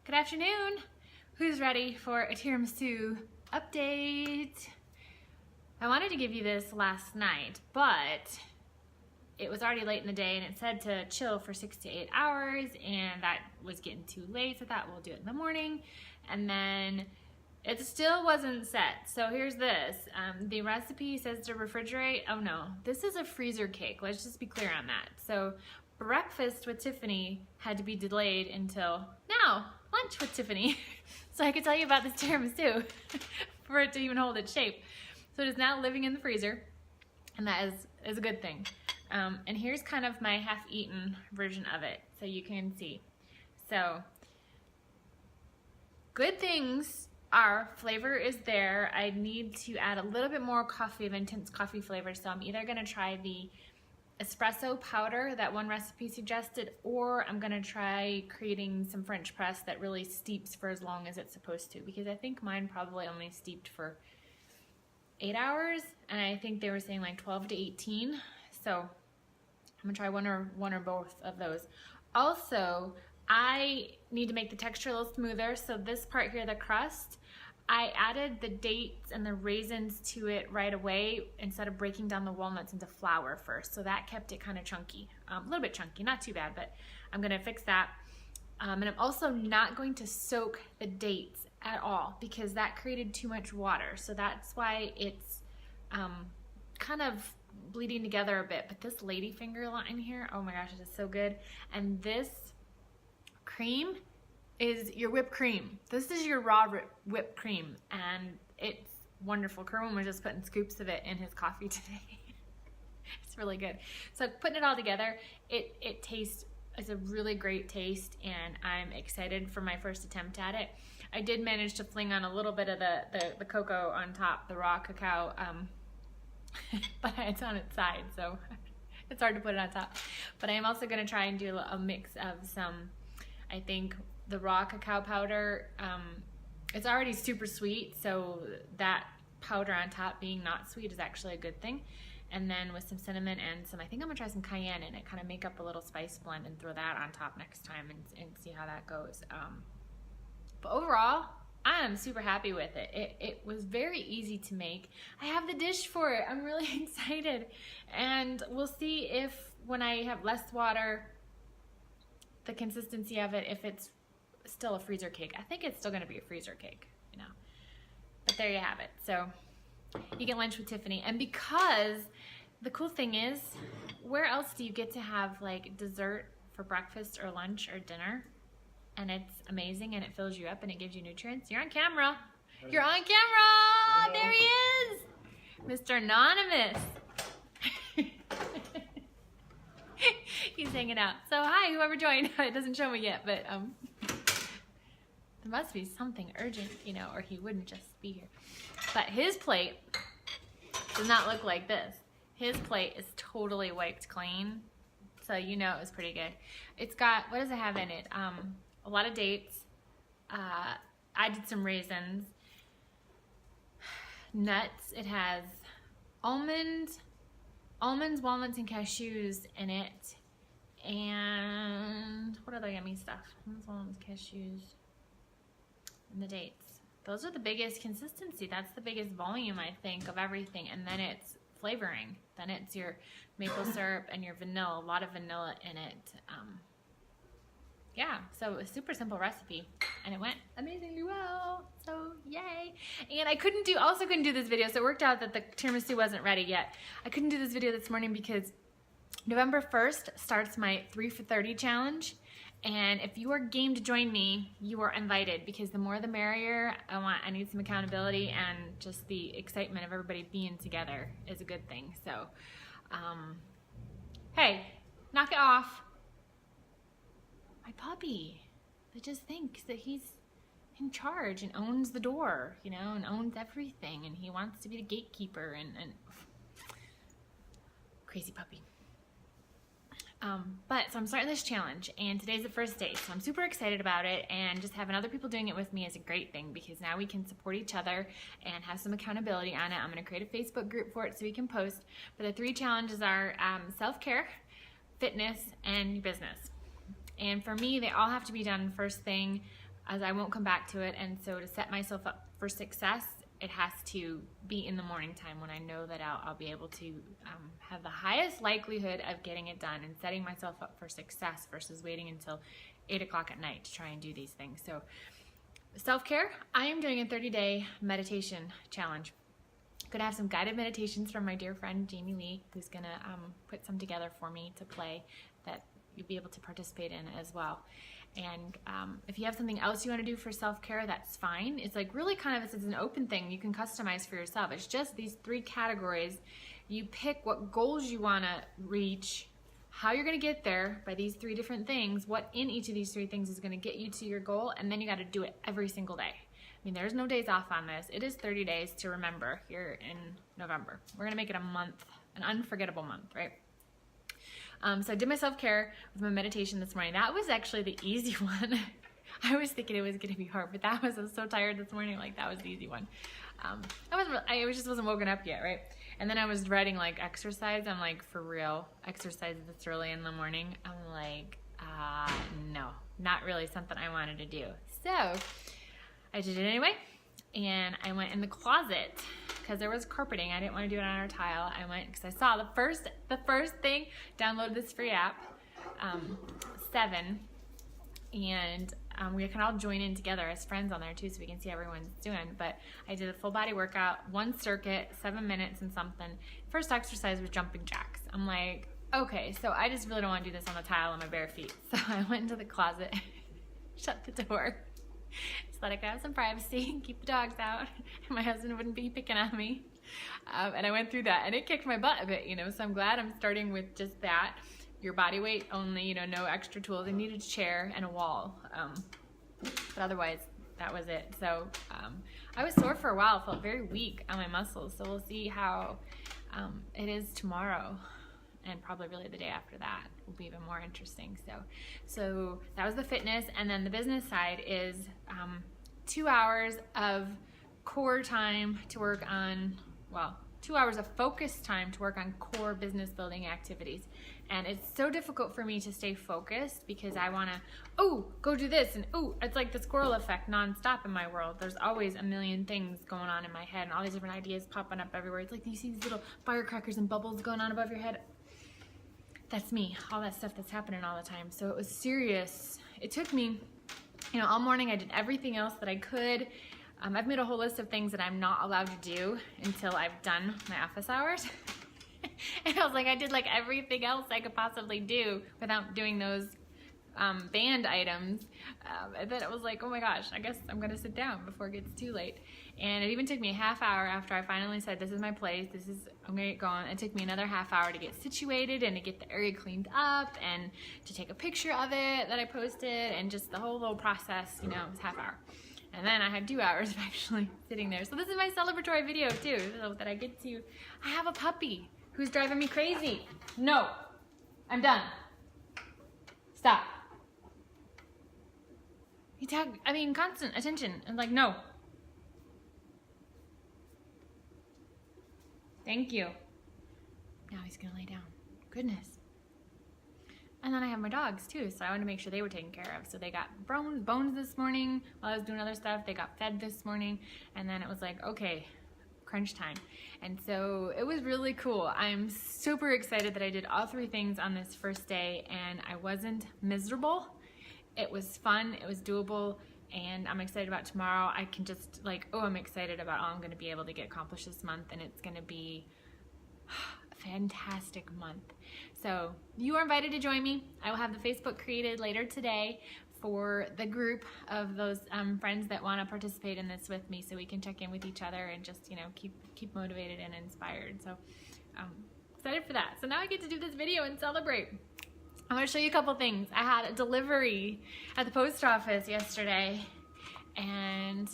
Good afternoon. Who's ready for a tiramisu update? I wanted to give you this last night, but it was already late in the day and it said to chill for 6 to 8 hours, and that was getting too late, so I thought we'll do it in the morning. And then it still wasn't set. So here's this. The recipe says to refrigerate. Oh no, this is a freezer cake. Let's just be clear on that. So breakfast with Tiffany had to be delayed until now, lunch with Tiffany. So I could tell you about this tiramisu for it to even hold its shape. So it is now living in the freezer, and that is a good thing. And here's kind of my half-eaten version of it, so you can see. So good things are flavor is there. I need to add a little bit more coffee, of intense coffee flavor, so I'm either gonna try the espresso powder that one recipe suggested, or I'm gonna try creating some French press that really steeps for as long as it's supposed to, because I think mine probably only steeped for 8 hours, and I think they were saying like 12 to 18. So I'm gonna try one or both of those. Also, I need to make the texture a little smoother, so this part here, the crust, I added the dates and the raisins to it right away instead of breaking down the walnuts into flour first. So that kept it kind of chunky, a little bit chunky, not too bad, but I'm gonna fix that. And I'm also not going to soak the dates at all because that created too much water. So that's why it's kind of bleeding together a bit. But this ladyfinger line here, oh my gosh, it is so good. And this cream is your whipped cream. This is your raw whipped cream, and it's wonderful. Kerwin was just putting scoops of it in his coffee today. It's really good. So putting it all together, it tastes, it's a really great taste, and I'm excited for my first attempt at it. I did manage to fling on a little bit of the cocoa on top, the raw cacao, but it's on its side, so it's hard to put it on top. But I am also gonna try and do a mix of some, I think, the raw cacao powder. It's already super sweet, so that powder on top being not sweet is actually a good thing. And then with some cinnamon and some, I think I'm gonna try some cayenne in it, kind of make up a little spice blend and throw that on top next time and see how that goes. But overall, I am super happy with it. It was very easy to make. I have the dish for it. I'm really excited. And we'll see if when I have less water, the consistency of it, if it's still a freezer cake. I think it's still gonna be a freezer cake, you know. But there you have it. So you get lunch with Tiffany. And because the cool thing is, where else do you get to have like dessert for breakfast or lunch or dinner? And it's amazing, and it fills you up and it gives you nutrients. You're on camera. You're on camera. There he is, Mr. Anonymous. He's hanging out. So hi, whoever joined. It doesn't show me yet, but there must be something urgent, you know, or he wouldn't just be here. But his plate does not look like this. His plate is totally wiped clean, so you know it was pretty good. It's got, what does it have in it? A lot of dates. I did some raisins, nuts. It has almonds, walnuts, and cashews in it. And what other yummy stuff? Almonds, cashews, and the dates. Those are the biggest consistency. That's the biggest volume, I think, of everything. And then it's flavoring. Then it's your maple syrup and your vanilla. A lot of vanilla in it. Yeah, so a super simple recipe, and it went amazingly well, so yay. And I also couldn't do this video, so it worked out that the tiramisu wasn't ready yet. I couldn't do this video this morning because November 1st starts my 3 for 30 challenge, and if you are game to join me, you are invited, because the more the merrier. I need some accountability, and just the excitement of everybody being together is a good thing. So, hey, knock it off. My puppy that just thinks that he's in charge and owns the door, you know, and owns everything, and he wants to be the gatekeeper, and crazy puppy. So I'm starting this challenge, and today's the first day, so I'm super excited about it, and just having other people doing it with me is a great thing, because now we can support each other and have some accountability on it. I'm going to create a Facebook group for it so we can post, but the 3 challenges are self-care, fitness, and business. And for me, they all have to be done first thing as I won't come back to it. And so to set myself up for success, it has to be in the morning time when I know that I'll be able to have the highest likelihood of getting it done and setting myself up for success versus waiting until 8 o'clock at night to try and do these things. So self-care, I am doing a 30-day meditation challenge. Gonna have some guided meditations from my dear friend Jamie Lee, who's gonna put some together for me to play that you'll be able to participate in as well. And if you have something else you want to do for self-care, that's fine. It's like really kind of, it's an open thing you can customize for yourself. It's just these 3 categories. You pick what goals you want to reach, how you're going to get there by these 3 different things, what in each of these 3 things is going to get you to your goal, and then you got to do it every single day. I mean, there's no days off on this. It is 30 days to remember here in November. We're going to make it a month, an unforgettable month, right? So I did my self-care with my meditation this morning. That was actually the easy one. I was thinking it was going to be hard, but I was so tired this morning. Like, that was the easy one. I just wasn't woken up yet, right? And then I was dreading like exercise. I'm like, for real, exercise this early in the morning. I'm like, no, not really something I wanted to do. So I did it anyway, and I went in the closet because there was carpeting. I didn't want to do it on our tile. I went because I saw the first thing, download this free app, 7, and we can all join in together as friends on there too, so we can see how everyone's doing. But I did a full body workout, 1 circuit, 7 minutes and something. First exercise was jumping jacks. I'm like, okay, so I just really don't want to do this on the tile on my bare feet. So I went into the closet, shut the door, so that I could have some privacy and keep the dogs out, and my husband wouldn't be picking on me. And I went through that, and it kicked my butt a bit, you know, so I'm glad I'm starting with just that. Your body weight only, you know, no extra tools. I needed a chair and a wall, but otherwise that was it. So I was sore for a while, felt very weak on my muscles, so we'll see how it is tomorrow, and probably really the day after that will be even more interesting. So that was the fitness, and then the business side is 2 hours of core time to work on, well, 2 hours of focused time to work on core business building activities. And it's so difficult for me to stay focused because I want to, go do this, and it's like the squirrel effect nonstop in my world. There's always a million things going on in my head and all these different ideas popping up everywhere. It's like you see these little firecrackers and bubbles going on above your head. That's me, all that stuff that's happening all the time. So it was serious. It took me, you know, all morning I did everything else that I could. I've made a whole list of things that I'm not allowed to do until I've done my office hours. And I was like, I did like everything else I could possibly do without doing those banned items. And then it was like, oh my gosh, I guess I'm gonna sit down before it gets too late. And it even took me a half hour after I finally said, this is my place, I'm gonna get going. It took me another half hour to get situated and to get the area cleaned up and to take a picture of it that I posted, and just the whole little process, you know, it was half hour. And then I had 2 hours of actually sitting there. So this is my celebratory video too, so that I get to, I have a puppy who's driving me crazy. No, I'm done. Stop. Constant attention, and like, no. Thank you. Now he's gonna lay down. Goodness. And then I have my dogs too, so I wanted to make sure they were taken care of. So they got bones this morning while I was doing other stuff. They got fed this morning, and then it was like, okay, crunch time. And so it was really cool. I'm super excited that I did all 3 things on this first day, and I wasn't miserable. It was fun, it was doable, and I'm excited about tomorrow. I can just like, I'm excited about all I'm gonna be able to get accomplished this month, and it's gonna be a fantastic month. So you are invited to join me. I will have the Facebook created later today for the group of those friends that want to participate in this with me, so we can check in with each other and just, you know, keep motivated and inspired. So excited for that. So now I get to do this video and celebrate. I'm going to show you a couple things. I had a delivery at the post office yesterday, and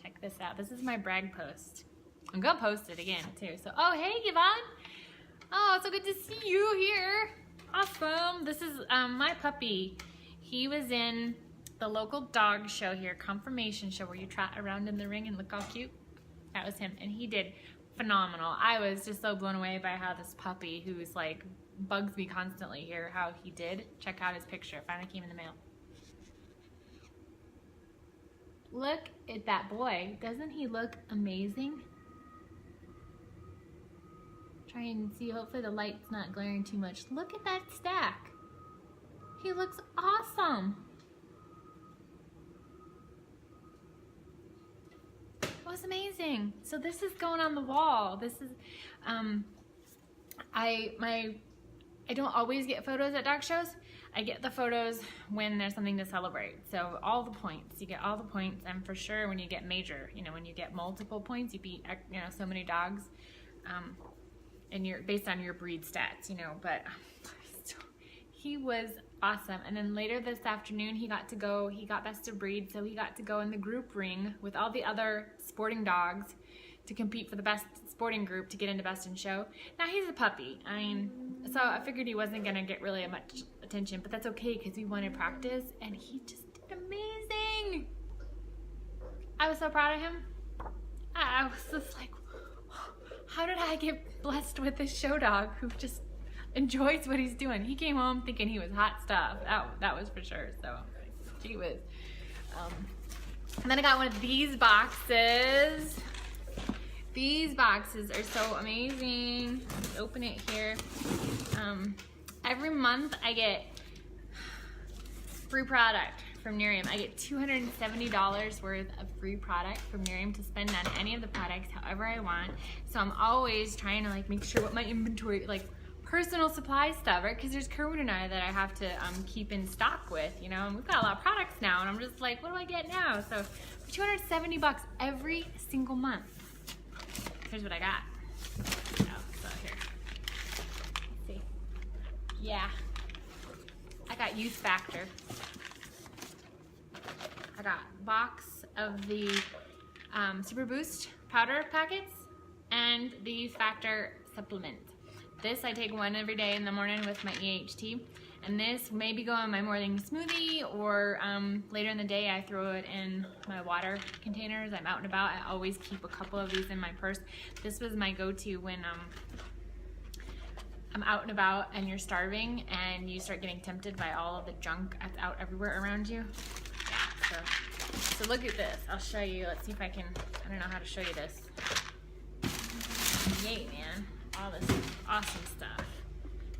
check this out. This is my brag post. I'm going to post it again too. So, oh, hey, Yvonne. Oh, so good to see you here. Awesome. This is my puppy. He was in the local dog show here, Confirmation Show, where you trot around in the ring and look all cute. That was him, and he did phenomenal. I was just so blown away by how this puppy, who's like bugs me constantly, here how he did. Check out his picture. It finally came in the mail. look at that boy. Doesn't he look amazing? Try and see, hopefully the light's not glaring too much. Look at that stack. He looks awesome. It was amazing. So this is going on the wall. This is, I don't always get photos at dog shows. I get the photos when there's something to celebrate. So all the points, you get all the points, and for sure when you get major, you know, when you get multiple points, you beat, you know, so many dogs, and you're based on your breed stats, you know. But he was awesome. And then later this afternoon, he got best of breed, so he got to go in the group ring with all the other sporting dogs to compete for the best sporting group to get into best in show. Now he's a puppy. I mean, so I figured he wasn't gonna get really much attention, but that's okay because we wanted practice, and he just did amazing. I was so proud of him. I was just like, how did I get blessed with this show dog who just enjoys what he's doing? He came home thinking he was hot stuff. That was for sure. So gee whiz. And then I got one of these boxes. These boxes are so amazing. Let's open it here. Every month I get free product from Miriam. I get $270 worth of free product from Miriam to spend on any of the products however I want. So I'm always trying to like make sure what my inventory, like personal supply stuff, right? Because there's Kerwin and I that I have to keep in stock with, you know, and we've got a lot of products now, and I'm just like, what do I get now? So for 270 bucks every single month. Here's what I got. Oh, so here. Let's see. Yeah. I got Youth Factor. I got a box of the Super Boost powder packets and the Youth Factor supplement. This I take one every day in the morning with my EHT, and this maybe go in my morning smoothie, or later in the day I throw it in my water containers. I'm out and about. I always keep a couple of these in my purse. This was my go-to when I'm out and about and you're starving and you start getting tempted by all of the junk that's out everywhere around you. Yeah, so look at this. I'll show you. Let's see if I don't know how to show you this. Yay, man. All this awesome stuff.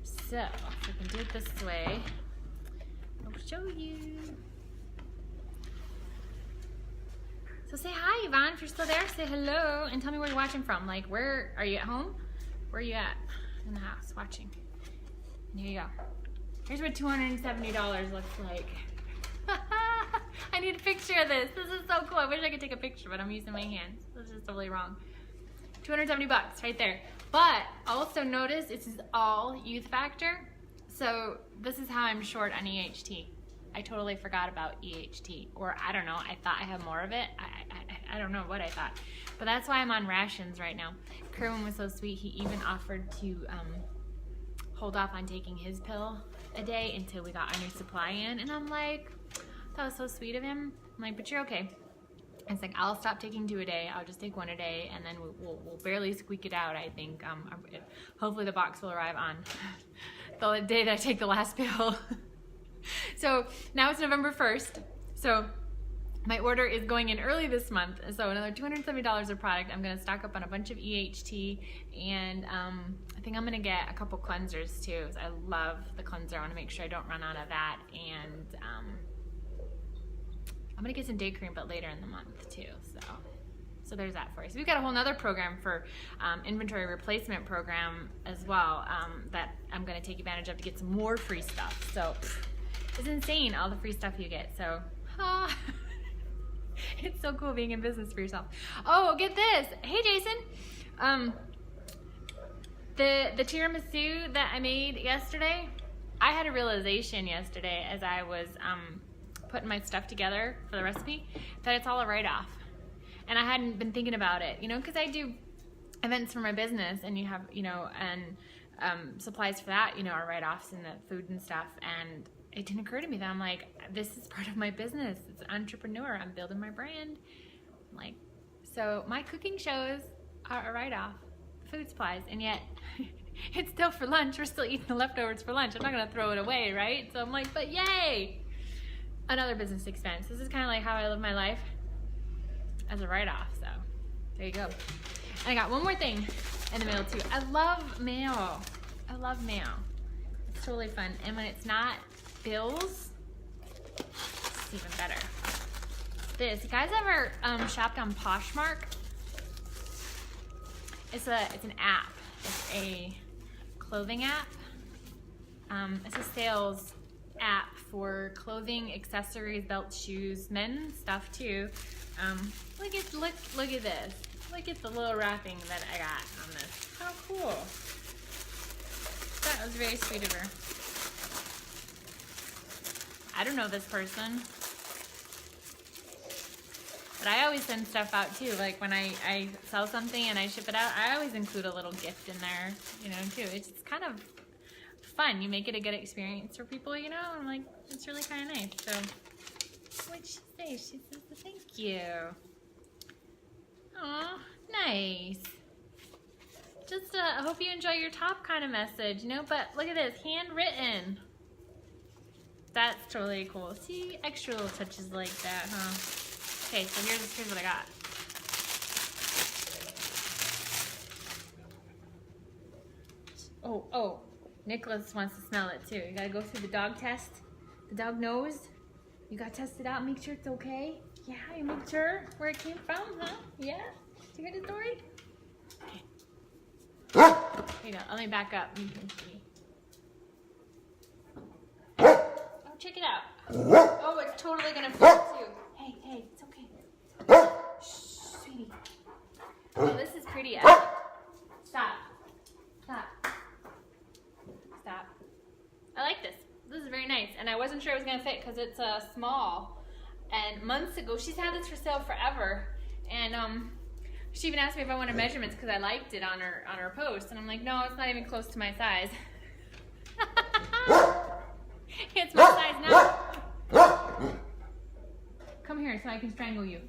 So, if we can do it this way, I'll show you. So say hi, Yvonne, if you're still there. Say hello and tell me where you're watching from. Like, where are you at home? Where are you at? In the house watching. And here you go. Here's what $270 looks like. I need a picture of this. This is so cool. I wish I could take a picture, but I'm using my hands. This is totally wrong. 270 bucks right there. But also notice this is all Youth Factor. So this is how I'm short on EHT. I totally forgot about EHT, or I don't know, I thought I had more of it. I don't know what I thought. But that's why I'm on rations right now. Kerwin was so sweet, he even offered to hold off on taking his pill a day until we got our new supply in. And I'm like, that was so sweet of him. I'm like, but you're okay. It's like, I'll stop taking 2 a day. I'll just take 1 a day, and then we'll barely squeak it out, I think. Hopefully the box will arrive on the day that I take the last pill. So now it's November 1st. So my order is going in early this month. So another $270 of product. I'm going to stock up on a bunch of EHT, and I think I'm going to get a couple cleansers too. I love the cleanser. I want to make sure I don't run out of that. And I'm gonna get some day cream, but later in the month too. So there's that for you. So we've got a whole nother program for inventory replacement program as well that I'm gonna take advantage of to get some more free stuff. So it's insane all the free stuff you get. So it's so cool being in business for yourself. Oh, get this! Hey, Jason. The tiramisu that I made yesterday, I had a realization yesterday as I was putting my stuff together for the recipe that it's all a write-off, and I hadn't been thinking about it, you know, because I do events for my business, and you have, you know, and supplies for that, you know, are write-offs and the food and stuff, and it didn't occur to me that I'm like, this is part of my business. It's an entrepreneur. I'm building my brand. Like, so my cooking shows are a write-off, food supplies, and yet it's still for lunch. We're still eating the leftovers for lunch. I'm not gonna throw it away, right? So I'm like, but yay! Another business expense. This is kind of like how I live my life. as a write-off, so there you go. And I got one more thing in the mail too. I love mail. I love mail. It's totally fun. And when it's not bills, it's even better. This, you guys ever shopped on Poshmark? It's an app. It's a clothing app. It's a sales app for clothing, accessories, belts, shoes, men's stuff too. Look at this. Look at the little wrapping that I got on this. How cool. That was very sweet of her. I don't know this person, but I always send stuff out too. Like when I sell something and I ship it out, I always include a little gift in there, you know, too. It's kind of fun. You make it a good experience for people, you know. I'm like, it's really kind of nice. So, what'd she say? She says thank you. Aw, nice. Just I hope you enjoy your top kind of message, you know. But look at this, handwritten. That's totally cool. See, extra little touches like that, huh? Okay, so here's what I got. Oh, Nicholas wants to smell it too. You gotta go through the dog test. The dog knows. You gotta test it out, make sure it's okay. Yeah, you make sure where it came from, huh? Yeah? Did you hear the story? Here you go, let me back up. You can see. Oh, check it out. Oh, it's totally gonna fall too. Hey, it's okay. Shh, sweetie. Oh, this is pretty. Stop. I like this. This is very nice, and I wasn't sure it was gonna fit because it's small. And months ago, she's had this for sale forever, and she even asked me if I wanted measurements because I liked it on her post, and I'm like, no, it's not even close to my size. It's my size now. Come here so I can strangle you.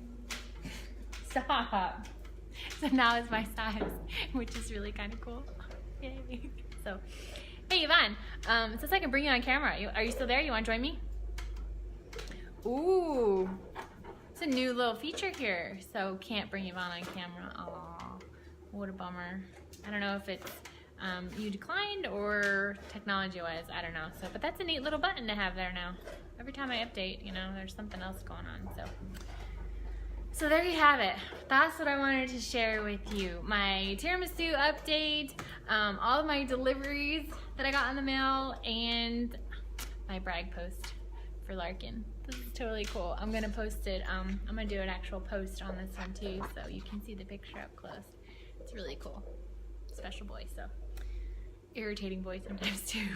Stop. So now it's my size, which is really kind of cool. Yay. So, hey Yvonne, since I can bring you on camera, are you still there? You want to join me? Ooh, it's a new little feature here. So can't bring Yvonne on camera. Aw, what a bummer. I don't know if it's you declined or technology-wise. I don't know. So, but that's a neat little button to have there now. Every time I update, you know, there's something else going on. So there you have it. That's what I wanted to share with you. My tiramisu update, all of my deliveries that I got in the mail, and my brag post for Larkin. This is totally cool. I'm gonna post it. I'm gonna do an actual post on this one too, so you can see the picture up close. It's really cool. Special boy, so irritating boy sometimes too.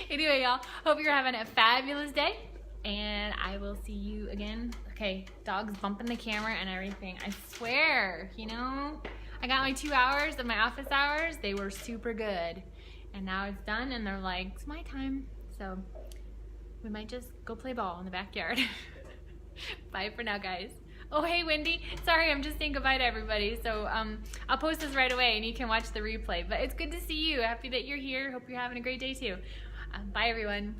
Anyway, y'all, hope you're having a fabulous day, and I will see you again. Okay, dog's bumping the camera and everything. I swear, you know, I got my 2 hours of my office hours. They were super good, and now it's done, and they're like, it's my time. So we might just go play ball in the backyard. Bye for now, guys. Oh, hey, Wendy. Sorry, I'm just saying goodbye to everybody. So I'll post this right away, and you can watch the replay. But it's good to see you. Happy that you're here. Hope you're having a great day, too. Bye, everyone.